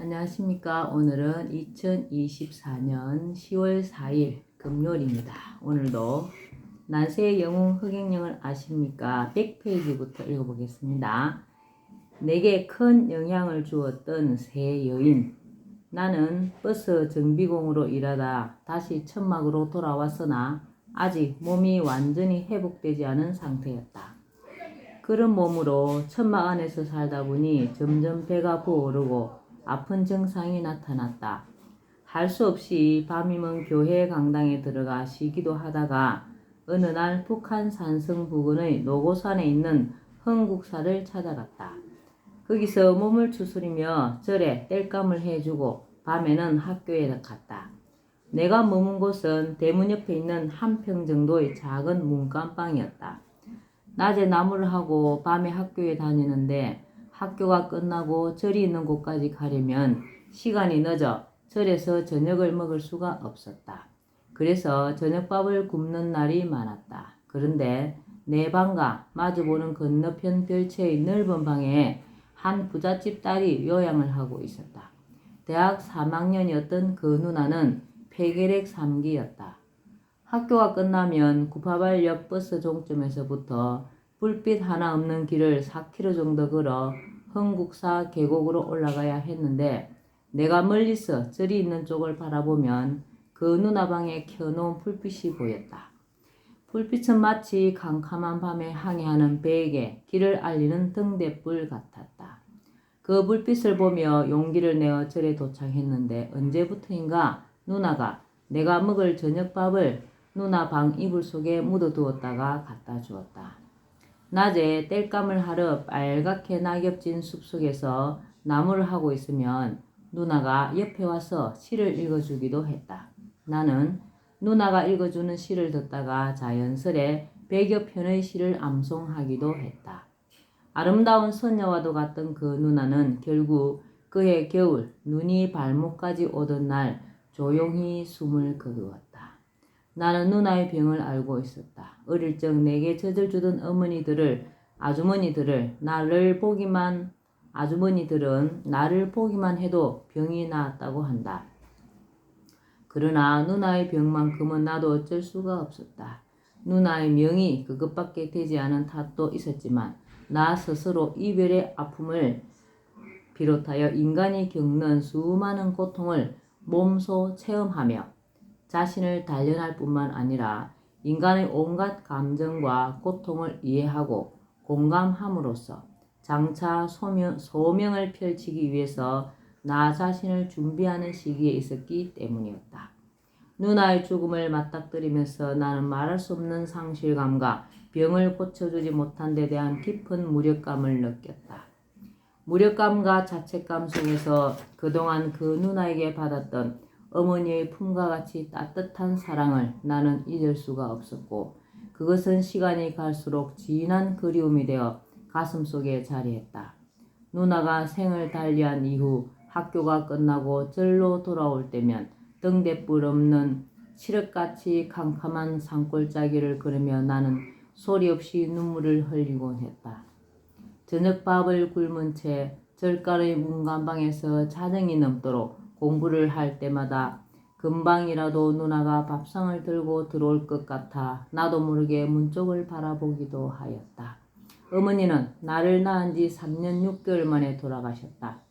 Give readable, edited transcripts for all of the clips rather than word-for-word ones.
안녕하십니까. 오늘은 2024년 10월 4일 금요일입니다. 오늘도 난세의 영웅 흑행령을 아십니까? 100페이지부터 읽어보겠습니다. 내게 큰 영향을 주었던 새 여인. 나는 버스 정비공으로 일하다 다시 천막으로 돌아왔으나 아직 몸이 완전히 회복되지 않은 상태였다. 그런 몸으로 천막 안에서 살다 보니 점점 배가 부어오르고 아픈 증상이 나타났다. 할 수 없이 밤이면 교회 강당에 들어가 쉬기도 하다가 어느 날 북한 산성 부근의 노고산에 있는 흥국사를 찾아갔다. 거기서 몸을 추스리며 절에 땔감을 해주고 밤에는 학교에 갔다. 내가 머문 곳은 대문 옆에 있는 한 평 정도의 작은 문간방이었다. 낮에 나무를 하고 밤에 학교에 다니는데 학교가 끝나고 절이 있는 곳까지 가려면 시간이 늦어 절에서 저녁을 먹을 수가 없었다. 그래서 저녁밥을 굶는 날이 많았다. 그런데 내 방과 마주보는 건너편 별채의 넓은 방에 한 부잣집 딸이 요양을 하고 있었다. 대학 3학년이었던 그 누나는 폐결핵 3기였다. 학교가 끝나면 구파발역 버스 종점에서부터 불빛 하나 없는 길을 4km 정도 걸어 흥국사 계곡으로 올라가야 했는데 내가 멀리서 절이 있는 쪽을 바라보면 그 누나 방에 켜놓은 불빛이 보였다. 불빛은 마치 캄캄한 밤에 항해하는 배에게 길을 알리는 등대불 같았다. 그 불빛을 보며 용기를 내어 절에 도착했는데 언제부터인가 누나가 내가 먹을 저녁밥을 누나 방 이불 속에 묻어두었다가 갖다 주었다. 낮에 땔감을 하러 빨갛게 낙엽진 숲속에서 나무를 하고 있으면 누나가 옆에 와서 시를 읽어주기도 했다. 나는 누나가 읽어주는 시를 듣다가 자연스레 100여 편의 시를 암송하기도 했다. 아름다운 선녀와도 같던 그 누나는 결국 그해 겨울 눈이 발목까지 오던 날 조용히 숨을 거두었다. 나는 누나의 병을 알고 있었다. 어릴 적 내게 젖을 주던 아주머니들은 나를 보기만 해도 병이 나았다고 한다. 그러나 누나의 병만큼은 나도 어쩔 수가 없었다. 누나의 명이 그것밖에 되지 않은 탓도 있었지만 나 스스로 이별의 아픔을 비롯하여 인간이 겪는 수많은 고통을 몸소 체험하며 자신을 단련할 뿐만 아니라 인간의 온갖 감정과 고통을 이해하고 공감함으로써 장차 소명을 펼치기 위해서 나 자신을 준비하는 시기에 있었기 때문이었다. 누나의 죽음을 맞닥뜨리면서 나는 말할 수 없는 상실감과 병을 고쳐주지 못한 데 대한 깊은 무력감을 느꼈다. 무력감과 자책감 속에서 그동안 그 누나에게 받았던 어머니의 품과 같이 따뜻한 사랑을 나는 잊을 수가 없었고 그것은 시간이 갈수록 진한 그리움이 되어 가슴속에 자리했다. 누나가 생을 달리한 이후 학교가 끝나고 절로 돌아올 때면 등대불 없는 칠흑같이 캄캄한 산골짜기를 걸으며 나는 소리 없이 눈물을 흘리곤 했다. 저녁밥을 굶은 채 절간의 문간방에서 자정이 넘도록 공부를 할 때마다 금방이라도 누나가 밥상을 들고 들어올 것 같아 나도 모르게 문 쪽을 바라보기도 하였다. 어머니는 나를 낳은 지 3년 6개월 만에 돌아가셨다.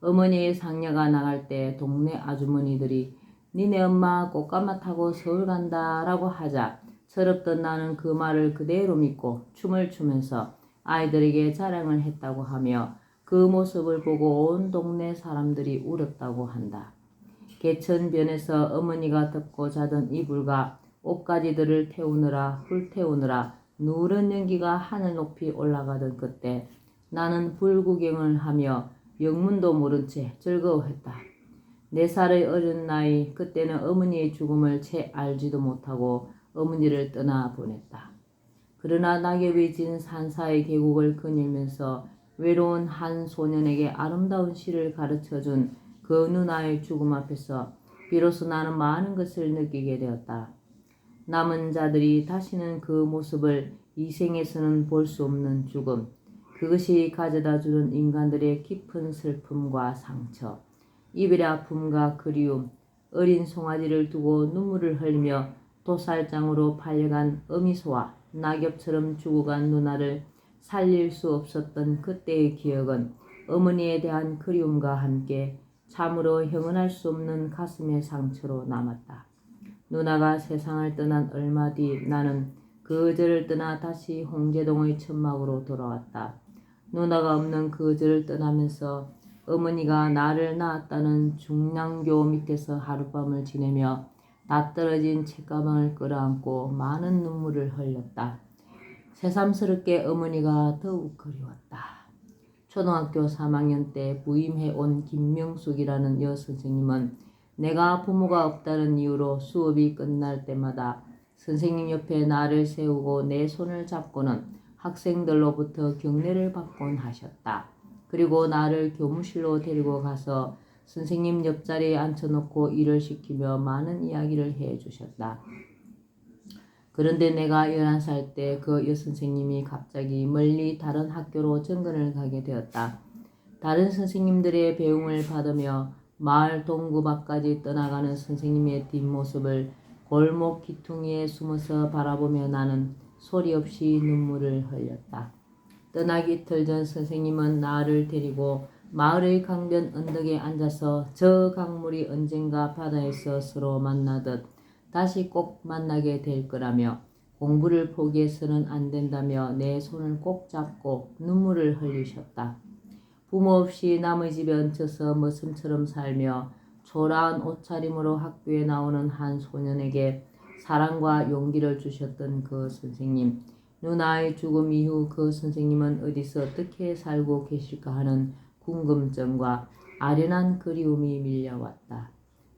어머니의 상녀가 나갈 때 동네 아주머니들이 니네 엄마 꽃가마 타고 서울 간다 라고 하자 철없던 나는 그 말을 그대로 믿고 춤을 추면서 아이들에게 자랑을 했다고 하며 그 모습을 보고 온 동네 사람들이 울었다고 한다. 개천변에서 어머니가 덮고 자던 이불과 옷가지들을 불태우느라 누런 연기가 하늘 높이 올라가던 그때 나는 불구경을 하며 영문도 모른 채 즐거워했다. 4살의 어린 나이 그때는 어머니의 죽음을 채 알지도 못하고 어머니를 떠나보냈다. 그러나 낙엽이 진 산사의 계곡을 거닐면서 외로운 한 소년에게 아름다운 시를 가르쳐준 그 누나의 죽음 앞에서 비로소 나는 많은 것을 느끼게 되었다. 남은 자들이 다시는 그 모습을 이 생에서는 볼 수 없는 죽음, 그것이 가져다 주는 인간들의 깊은 슬픔과 상처, 이별의 아픔과 그리움, 어린 송아지를 두고 눈물을 흘리며 도살장으로 팔려간 어미소와 낙엽처럼 죽어간 누나를 살릴 수 없었던 그때의 기억은 어머니에 대한 그리움과 함께 참으로 형언할 수 없는 가슴의 상처로 남았다. 누나가 세상을 떠난 얼마 뒤 나는 그절을 떠나 다시 홍제동의 천막으로 돌아왔다. 누나가 없는 그절을 떠나면서 어머니가 나를 낳았다는 중량교 밑에서 하룻밤을 지내며 낯떨어진 책가방을 끌어안고 많은 눈물을 흘렸다. 새삼스럽게 어머니가 더욱 그리웠다. 초등학교 3학년 때 부임해 온 김명숙이라는 여선생님은 내가 부모가 없다는 이유로 수업이 끝날 때마다 선생님 옆에 나를 세우고 내 손을 잡고는 학생들로부터 경례를 받곤 하셨다. 그리고 나를 교무실로 데리고 가서 선생님 옆자리에 앉혀놓고 일을 시키며 많은 이야기를 해주셨다. 그런데 내가 11살 때 그 여선생님이 갑자기 멀리 다른 학교로 전근을 가게 되었다. 다른 선생님들의 배웅을 받으며 마을 동구 밖까지 떠나가는 선생님의 뒷모습을 골목 기퉁이에 숨어서 바라보며 나는 소리 없이 눈물을 흘렸다. 떠나기 이틀 전 선생님은 나를 데리고 마을의 강변 언덕에 앉아서 저 강물이 언젠가 바다에서 서로 만나듯 다시 꼭 만나게 될 거라며 공부를 포기해서는 안 된다며 내 손을 꼭 잡고 눈물을 흘리셨다. 부모 없이 남의 집에 얹혀서 머슴처럼 살며 초라한 옷차림으로 학교에 나오는 한 소년에게 사랑과 용기를 주셨던 그 선생님. 누나의 죽음 이후 그 선생님은 어디서 어떻게 살고 계실까 하는 궁금증과 아련한 그리움이 밀려왔다.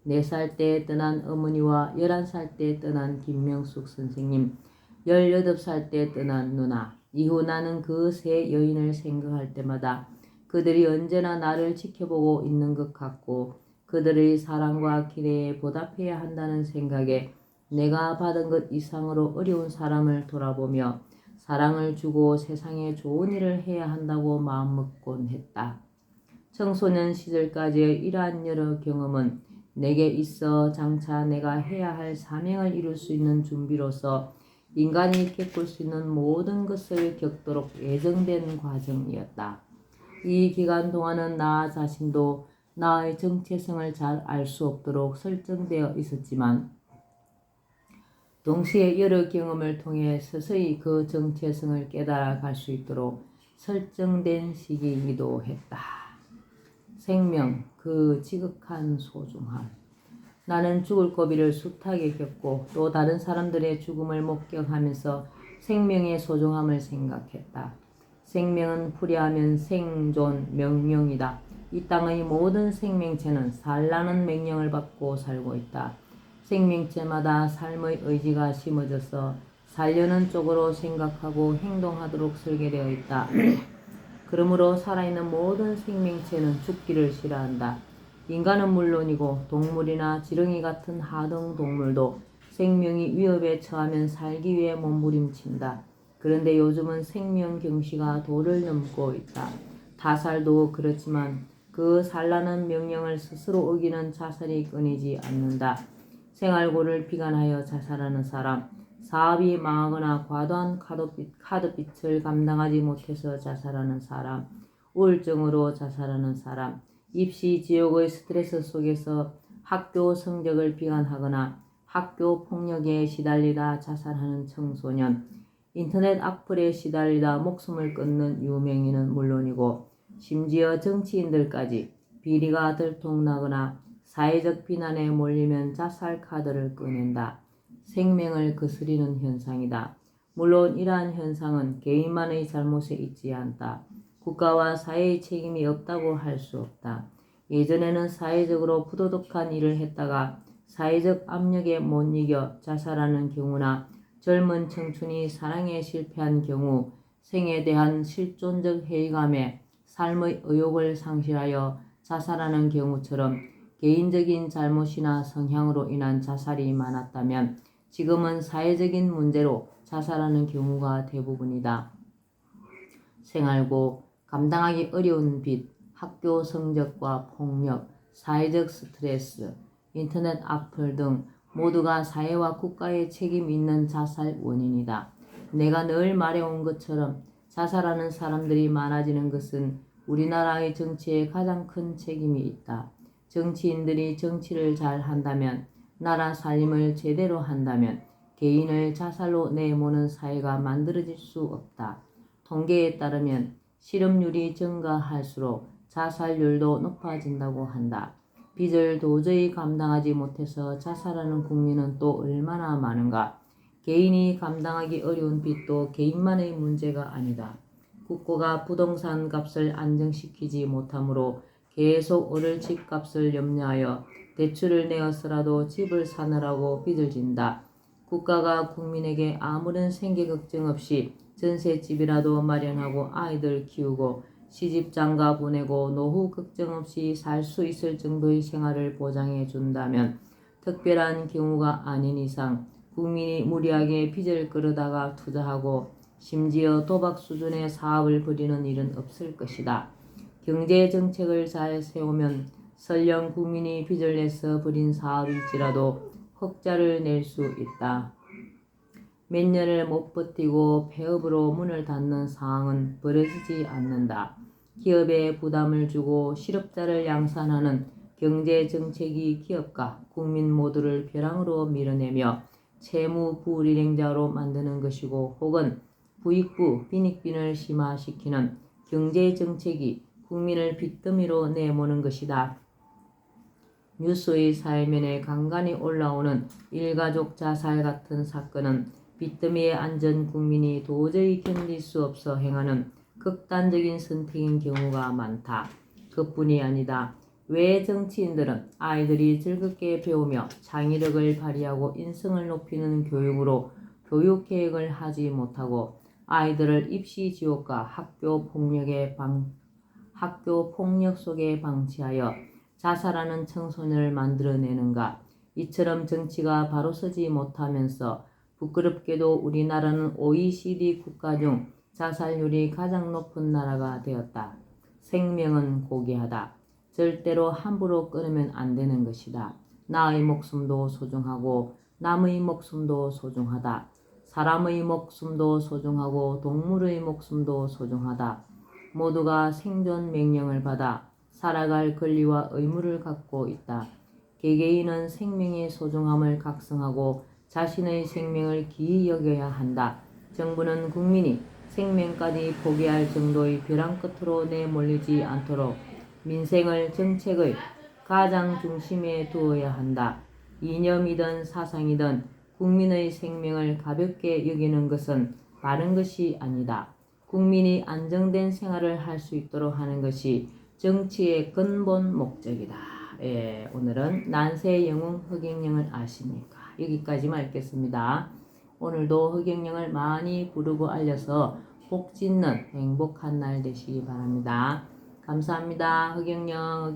4살 때 떠난 어머니와 11살 때 떠난 김명숙 선생님, 18살 때 떠난 누나. 이후 나는 그 세 여인을 생각할 때마다 그들이 언제나 나를 지켜보고 있는 것 같고 그들의 사랑과 기대에 보답해야 한다는 생각에 내가 받은 것 이상으로 어려운 사람을 돌아보며 사랑을 주고 세상에 좋은 일을 해야 한다고 마음먹곤 했다. 청소년 시절까지의 이러한 여러 경험은 내게 있어 장차 내가 해야 할 사명을 이룰 수 있는 준비로서 인간이 겪을 수 있는 모든 것을 겪도록 예정된 과정이었다. 이 기간 동안은 나 자신도 나의 정체성을 잘 알 수 없도록 설정되어 있었지만 동시에 여러 경험을 통해 서서히 그 정체성을 깨달아 갈 수 있도록 설정된 시기이기도 했다. 생명, 그 지극한 소중함. 나는 죽을 고비를 숱하게 겪고 또 다른 사람들의 죽음을 목격하면서 생명의 소중함을 생각했다. 생명은 풀이하면 생존 명령이다. 이 땅의 모든 생명체는 살라는 명령을 받고 살고 있다. 생명체마다 삶의 의지가 심어져서 살려는 쪽으로 생각하고 행동하도록 설계되어 있다. 그러므로 살아있는 모든 생명체는 죽기를 싫어한다. 인간은 물론이고 동물이나 지렁이 같은 하등 동물도 생명이 위협에 처하면 살기 위해 몸부림친다. 그런데 요즘은 생명 경시가 도를 넘고 있다. 타살도 그렇지만 그 살라는 명령을 스스로 어기는 자살이 끊이지 않는다. 생활고를 비관하여 자살하는 사람, 사업이 망하거나 과도한 카드빚을 감당하지 못해서 자살하는 사람, 우울증으로 자살하는 사람, 입시 지옥의 스트레스 속에서 학교 성적을 비관하거나 학교 폭력에 시달리다 자살하는 청소년, 인터넷 악플에 시달리다 목숨을 끊는 유명인은 물론이고 심지어 정치인들까지 비리가 들통나거나 사회적 비난에 몰리면 자살 카드를 꺼낸다. 생명을 거스리는 현상이다. 물론 이러한 현상은 개인만의 잘못에 있지 않다. 국가와 사회의 책임이 없다고 할 수 없다. 예전에는 사회적으로 부도덕한 일을 했다가 사회적 압력에 못 이겨 자살하는 경우나 젊은 청춘이 사랑에 실패한 경우 생에 대한 실존적 회의감에 삶의 의욕을 상실하여 자살하는 경우처럼 개인적인 잘못이나 성향으로 인한 자살이 많았다면 지금은 사회적인 문제로 자살하는 경우가 대부분이다. 생활고, 감당하기 어려운 빚, 학교 성적과 폭력, 사회적 스트레스, 인터넷 악플 등 모두가 사회와 국가의 책임 있는 자살 원인이다. 내가 늘 말해온 것처럼 자살하는 사람들이 많아지는 것은 우리나라의 정치에 가장 큰 책임이 있다. 정치인들이 정치를 잘 한다면, 나라 살림을 제대로 한다면 개인을 자살로 내모는 사회가 만들어질 수 없다. 통계에 따르면 실업률이 증가할수록 자살률도 높아진다고 한다. 빚을 도저히 감당하지 못해서 자살하는 국민은 또 얼마나 많은가. 개인이 감당하기 어려운 빚도 개인만의 문제가 아니다. 국고가 부동산 값을 안정시키지 못하므로 계속 오를 집값을 염려하여 대출을 내어서라도 집을 사느라고 빚을 진다. 국가가 국민에게 아무런 생계 걱정 없이 전셋집이라도 마련하고 아이들 키우고 시집 장가 보내고 노후 걱정 없이 살 수 있을 정도의 생활을 보장해 준다면, 특별한 경우가 아닌 이상 국민이 무리하게 빚을 끌어다가 투자하고 심지어 도박 수준의 사업을 벌이는 일은 없을 것이다. 경제 정책을 잘 세우면 설령 국민이 빚을 내서 벌인 사업일지라도 흑자를 낼 수 있다. 몇 년을 못 버티고 폐업으로 문을 닫는 상황은 벌어지지 않는다. 기업에 부담을 주고 실업자를 양산하는 경제 정책이 기업가, 국민 모두를 벼랑으로 밀어내며 채무 불일행자로 만드는 것이고, 혹은 부익부 빈익빈을 심화시키는 경제 정책이 국민을 빚더미로 내모는 것이다. 뉴스의 사회면에 간간히 올라오는 일가족 자살 같은 사건은 빚더미에 앉은 국민이 도저히 견딜 수 없어 행하는 극단적인 선택인 경우가 많다. 그뿐이 아니다. 왜 정치인들은 아이들이 즐겁게 배우며 창의력을 발휘하고 인성을 높이는 교육으로 교육계획을 하지 못하고 아이들을 입시지옥과 학교 폭력 속에 방치하여 자살하는 청소년을 만들어내는가? 이처럼 정치가 바로 서지 못하면서 부끄럽게도 우리나라는 OECD 국가 중 자살률이 가장 높은 나라가 되었다. 생명은 고귀하다. 절대로 함부로 끊으면 안 되는 것이다. 나의 목숨도 소중하고 남의 목숨도 소중하다. 사람의 목숨도 소중하고 동물의 목숨도 소중하다. 모두가 생존 명령을 받아 살아갈 권리와 의무를 갖고 있다. 개개인은 생명의 소중함을 각성하고 자신의 생명을 귀히 여겨야 한다. 정부는 국민이 생명까지 포기할 정도의 벼랑 끝으로 내몰리지 않도록 민생을 정책의 가장 중심에 두어야 한다. 이념이든 사상이든 국민의 생명을 가볍게 여기는 것은 바른 것이 아니다. 국민이 안정된 생활을 할 수 있도록 하는 것이 정치의 근본 목적이다. 예, 오늘은 난세의 영웅 허경영을 아십니까? 여기까지만 읽겠습니다. 오늘도 허경영을 많이 부르고 알려서 복 짓는 행복한 날 되시기 바랍니다. 감사합니다. 허경영.